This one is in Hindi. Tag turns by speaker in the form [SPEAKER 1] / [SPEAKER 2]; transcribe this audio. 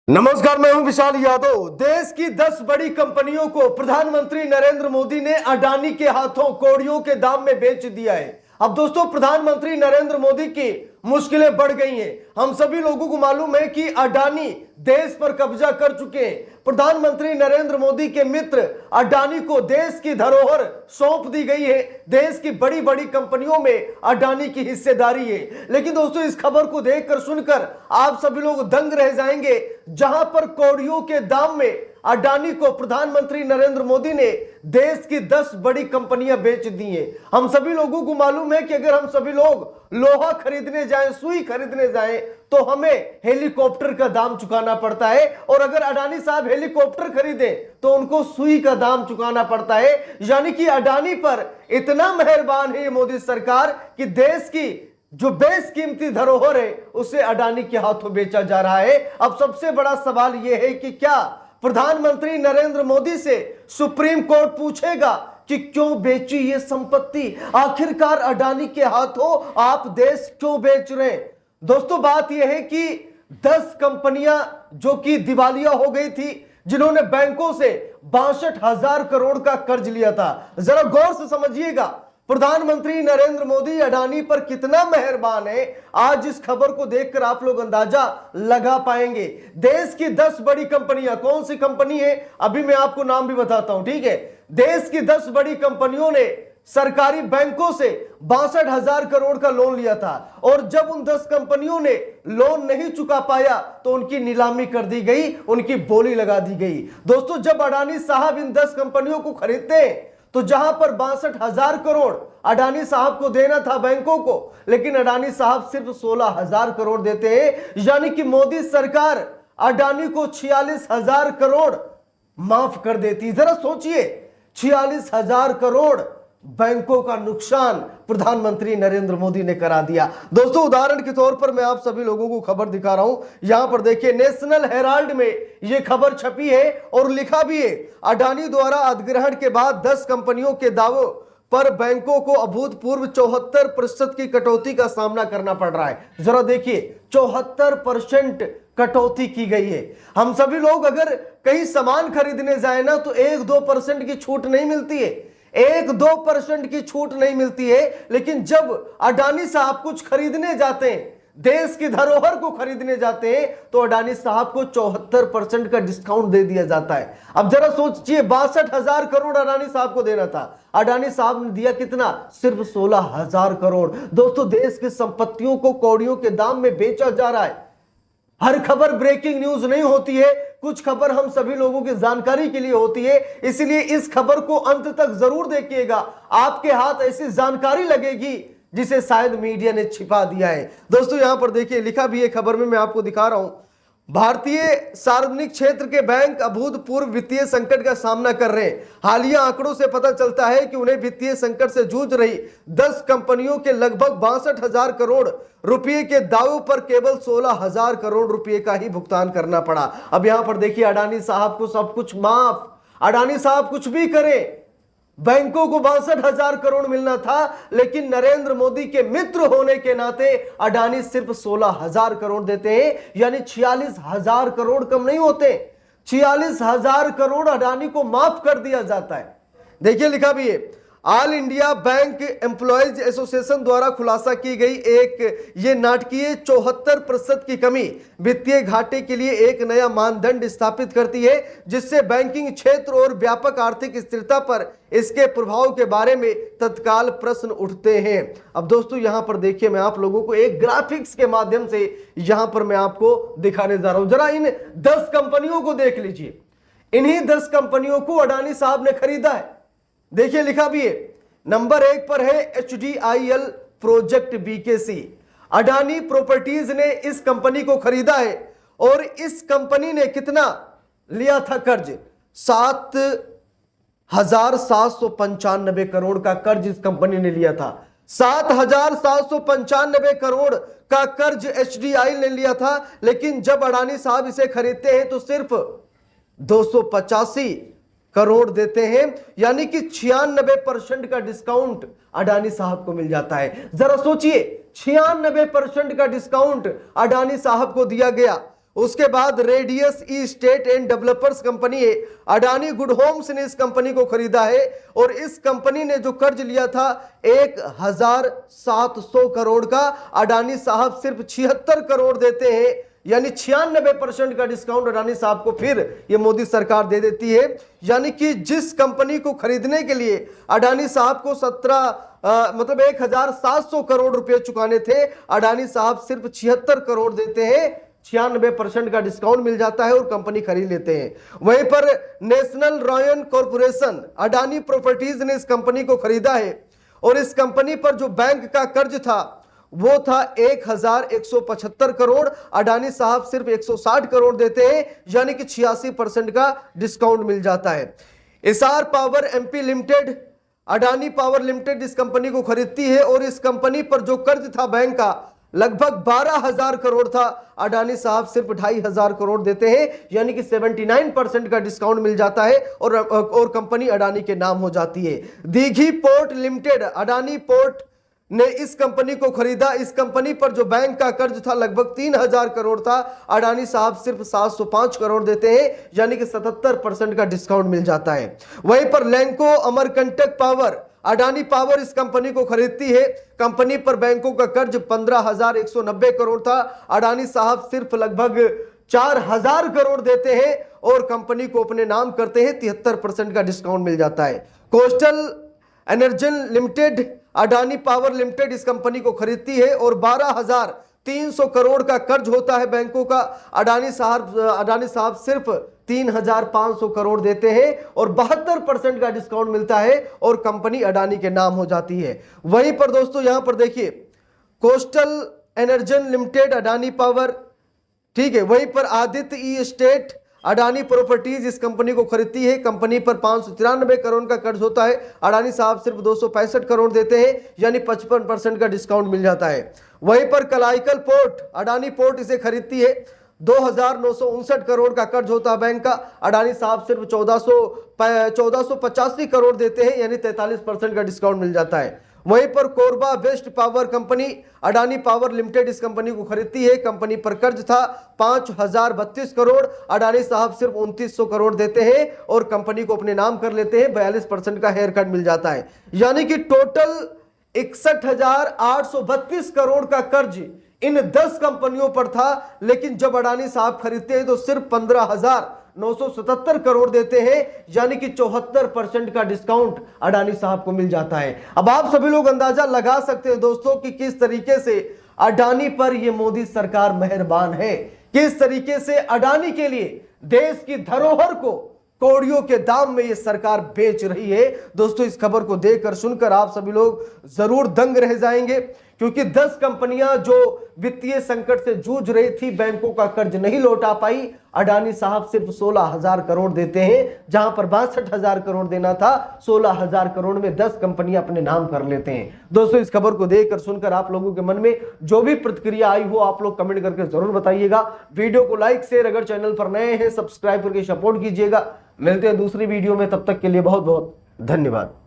[SPEAKER 1] नमस्कार, मैं हूं विशाल यादव। देश की 10 बड़ी कंपनियों को प्रधानमंत्री नरेंद्र मोदी ने अडानी के हाथों कौड़ियों के दाम में बेच दिया है। अब दोस्तों, प्रधानमंत्री नरेंद्र मोदी की मुश्किलें बढ़ गई हैं। हम सभी लोगों को मालूम है कि अडानी देश पर कब्जा कर चुके हैं। प्रधानमंत्री नरेंद्र मोदी के मित्र अडानी को देश की धरोहर सौंप दी गई है। देश की बड़ी बड़ी कंपनियों में अडानी की हिस्सेदारी है। लेकिन दोस्तों, इस खबर को देखकर सुनकर आप सभी लोग दंग रह जाएंगे, जहां पर कौड़ियों के दाम में अडानी को प्रधानमंत्री नरेंद्र मोदी ने देश की 10 बड़ी कंपनियां बेच दी हैं। हम सभी लोगों को मालूम है कि अगर हम सभी लोग लोहा खरीदने जाएं, सुई खरीदने जाएं, तो हमें हेलीकॉप्टर का दाम चुकाना पड़ता है। और अगर अडानी साहब हेलीकॉप्टर खरीदे तो उनको सुई का दाम चुकाना पड़ता है। यानी कि अडानी पर इतना मेहरबान है ये मोदी सरकार कि देश की जो बेशकीमती धरोहर है उसे अडानी के हाथों बेचा जा रहा है। अब सबसे बड़ा सवाल यह है कि क्या प्रधानमंत्री नरेंद्र मोदी से सुप्रीम कोर्ट पूछेगा कि क्यों बेची ये संपत्ति? आखिरकार अडानी के हाथों आप देश क्यों बेच रहे हैं? दोस्तों, बात यह है कि 10 कंपनियां जो कि दिवालिया हो गई थी, जिन्होंने बैंकों से 62,000 करोड़ का कर्ज लिया था। जरा गौर से समझिएगा, प्रधानमंत्री नरेंद्र मोदी अडानी पर कितना मेहरबान है। आज इस खबर को देखकर आप लोग अंदाजा लगा पाएंगे। देश की 10 बड़ी कंपनियां, कौन सी कंपनी है अभी मैं आपको नाम भी बताता हूं, ठीक है। देश की 10 बड़ी कंपनियों ने सरकारी बैंकों से 62,000 करोड़ का लोन लिया था। और जब उन 10 कंपनियों ने लोन नहीं चुका पाया तो उनकी नीलामी कर दी गई, उनकी बोली लगा दी गई। दोस्तों, जब अडानी साहब इन 10 कंपनियों को खरीदते हैं तो जहां पर 62,000 करोड़ अडानी साहब को देना था बैंकों को, लेकिन अडानी साहब सिर्फ 16,000 करोड़ देते हैं। यानी कि मोदी सरकार अडानी को 46,000 करोड़ माफ कर देती। जरा सोचिए, 46,000 करोड़ बैंकों का नुकसान प्रधानमंत्री नरेंद्र मोदी ने करा दिया। दोस्तों, उदाहरण के तौर पर मैं आप सभी लोगों को खबर दिखा रहा हूं। यहां पर देखिए, नेशनल हेराल्ड में यह खबर छपी है और लिखा भी है, अडानी द्वारा अधिग्रहण के बाद 10 कंपनियों के दावों पर बैंकों को अभूतपूर्व 74% की कटौती का सामना करना पड़ रहा है। जरा देखिए, 74% कटौती की गई है। हम सभी लोग अगर कहीं सामान खरीदने जाए ना तो 1-2% की छूट नहीं मिलती है, 1-2% की छूट नहीं मिलती है। लेकिन जब अडानी साहब कुछ खरीदने जाते हैं, देश की धरोहर को खरीदने जाते हैं, तो अडानी साहब को 74% का डिस्काउंट दे दिया जाता है। अब जरा सोचिए, 62,000 करोड़ अडानी साहब को देना था, अडानी साहब ने दिया कितना? सिर्फ 16,000 करोड़। दोस्तों, देश की संपत्तियों को कौड़ियों के दाम में बेचा जा रहा है। हर खबर ब्रेकिंग न्यूज नहीं होती है, कुछ खबर हम सभी लोगों की जानकारी के लिए होती है। इसलिए इस खबर को अंत तक जरूर देखिएगा, आपके हाथ ऐसी जानकारी लगेगी जिसे शायद मीडिया ने छिपा दिया है। दोस्तों, यहां पर देखिए, लिखा भी है खबर में, मैं आपको दिखा रहा हूं। भारतीय सार्वजनिक क्षेत्र के बैंक अभूतपूर्व वित्तीय संकट का सामना कर रहे हैं। हालिया आंकड़ों से पता चलता है कि उन्हें वित्तीय संकट से जूझ रही 10 कंपनियों के लगभग 62,000 करोड़ रुपए के दावों पर केवल 16,000 करोड़ रुपए का ही भुगतान करना पड़ा। अब यहां पर देखिए, अडानी साहब को सब कुछ माफ, अडानी साहब कुछ भी करें, बैंकों को 62,000 करोड़ मिलना था, लेकिन नरेंद्र मोदी के मित्र होने के नाते अडानी सिर्फ 16,000 करोड़ देते हैं। यानी 46,000 करोड़ कम नहीं होते, 46,000 करोड़ अडानी को माफ कर दिया जाता है। देखिए, लिखा भी है, all India bank employees association द्वारा खुलासा की गई एक ये नाटकीय 74% की कमी वित्तीय घाटे के लिए एक नया मानदंड स्थापित करती है, जिससे बैंकिंग क्षेत्र और व्यापक आर्थिक स्थिरता पर इसके प्रभाव के बारे में तत्काल प्रश्न उठते हैं। अब दोस्तों, यहां पर देखिए, मैं आप लोगों को एक ग्राफिक्स के माध्यम से यहां पर मैं आपको दिखाने जा रहा हूं। जरा इन 10 कंपनियों को देख लीजिए। इन्हीं 10 कंपनियों को अडानी साहब ने खरीदा है। देखिए, लिखा भी है, नंबर 1 पर है HDIL project BKC। Adani properties ने इस कंपनी को खरीदा है और इस कंपनी ने कितना लिया था कर्ज? 7,795 करोड़ का कर्ज इस कंपनी ने लिया था। 7,795 करोड़ का कर्ज HDIL ने लिया था। लेकिन जब अडानी साहब इसे खरीदते हैं तो सिर्फ 285 करोड़ देते हैं। यानी कि 96% का डिस्काउंट अडानी साहब को मिल जाता है। जरा सोचिए, 96% का डिस्काउंट अडानी साहब को दिया गया। उसके बाद radius E state and developers company है, अडानी गुड होम्स ने इस कंपनी को खरीदा है और इस कंपनी ने जो कर्ज लिया था 1700 करोड़ का, अडानी साहब सिर्फ 76 करोड़ देते हैं, यानी 96% का डिस्काउंट अडानी साहब को फिर ये मोदी सरकार दे देती है। यानी कि जिस कंपनी को खरीदने के लिए अडानी साहब को 1700 करोड़ रुपए चुकाने थे, अडानी साहब सिर्फ 76 करोड़ देते हैं, 96% का डिस्काउंट मिल जाता है और कंपनी खरीद लेते हैं। वहीं पर national royal corporation Adani properties ने इस कंपनी को खरीदा है और इस कंपनी पर जो बैंक का कर्ज था वो था 1175 करोड़, अडानी साहब सिर्फ 160 करोड़ देते हैं, यानी कि 86% का डिस्काउंट मिल जाता है। SR power MP limited, Adani Power Limited इस कंपनी को खरीदती है और इस कंपनी पर जो कर्ज था बैंक का लगभग 12,000 करोड़ था, अडानी साहब सिर्फ 2,500 करोड़ देते हैं, यानी कि 79% का डिस्काउंट मिल जाता है और कंपनी अडानी के नाम हो जाती है। दीघी पोर्ट लिमिटेड, अडानी पोर्ट ने इस कंपनी को खरीदा। इस कंपनी पर जो बैंक का कर्ज था लगभग 3,000 करोड़ था, अडानी साहब सिर्फ 705 करोड़ देते हैं, यानी कि 77% का डिस्काउंट मिल जाता है। वहीं पर लैंको अमरकंटक पावर, अडानी पावर इस कंपनी को खरीदती है। कंपनी पर बैंकों का कर्ज 15,190 करोड़ था, अडानी साहब सिर्फ लगभग 4,000 करोड़ देते हैं और कंपनी को अपने नाम करते हैं, 73% का डिस्काउंट मिल जाता है। Coastal anagen limited, Adani Power Limited इस कंपनी को खरीदती है और 12,300 करोड़ का कर्ज होता है बैंकों का, अडानी साहब सिर्फ 3,500 करोड़ देते हैं और 72% का डिस्काउंट मिलता है और कंपनी अडानी के नाम हो जाती है। वहीं पर दोस्तों यहां पर देखिए coastal anagen limited, Adani power, ठीक है। वहीं पर आदित्य ई स्टेट, अडानी प्रॉपर्टीज इस कंपनी को खरीदती है। कंपनी पर 593 करोड़ का कर्ज होता है, अडानी साहब सिर्फ 265 करोड़ देते हैं, यानी 55% का डिस्काउंट मिल जाता है। वहीं पर कलाइकल पोर्ट, अडानी पोर्ट इसे खरीदती है, 2,959 करोड़ का कर्ज होता है बैंक का, अडानी साहब सिर्फ 1485 करोड़ देते हैं, यानी 43% का डिस्काउंट मिल जाता है। वहीं पर Korba West Power Company, Adani Power Limited इस कंपनी को खरीदती है। कंपनी पर कर्ज था 5,032 करोड़, अडानी साहब सिर्फ 2,900 करोड़ देते हैं और कंपनी को अपने नाम कर लेते हैं, 42% का हेयर कट मिल जाता है, यानी कि टोटल 61,832 करोड़ का कर्ज इन 10 कंपनियों पर था। लेकिन जब अडानी साहब खरीदते हैं तो सिर्फ 15,977 करोड़ देते हैं, यानी कि 74% का डिस्काउंट अडानी साहब को मिल जाता है। अब आप सभी लोग अंदाजा लगा सकते हैं दोस्तों कि किस तरीके से अडानी पर यह मोदी सरकार मेहरबान है, किस तरीके से अडानी के लिए देश की धरोहर को कौड़ियों के दाम में ये सरकार बेच रही है। दोस्तों इस खबर को देखकर सुनकर आप सभी लोग जरूर दंग रह जाएंगे, क्योंकि 10 कंपनियां जो वित्तीय संकट से जूझ रही थी, बैंकों का कर्ज नहीं लौटा पाई, अडानी साहब सिर्फ 16,000 करोड़ देते हैं, जहां पर 62,000 करोड़ देना था, 16,000 करोड़ में 10 कंपनियां अपने नाम कर लेते हैं। दोस्तों इस खबर को देखकर सुनकर आप लोगों के मन में जो भी प्रतिक्रिया आई हो आप लोग कमेंट करके जरूर बताइएगा। वीडियो को लाइक शेयर, अगर चैनल पर नए हैं सब्सक्राइब करके सपोर्ट कीजिएगा। मिलते हैं दूसरी वीडियो में, तब तक के लिए बहुत बहुत धन्यवाद।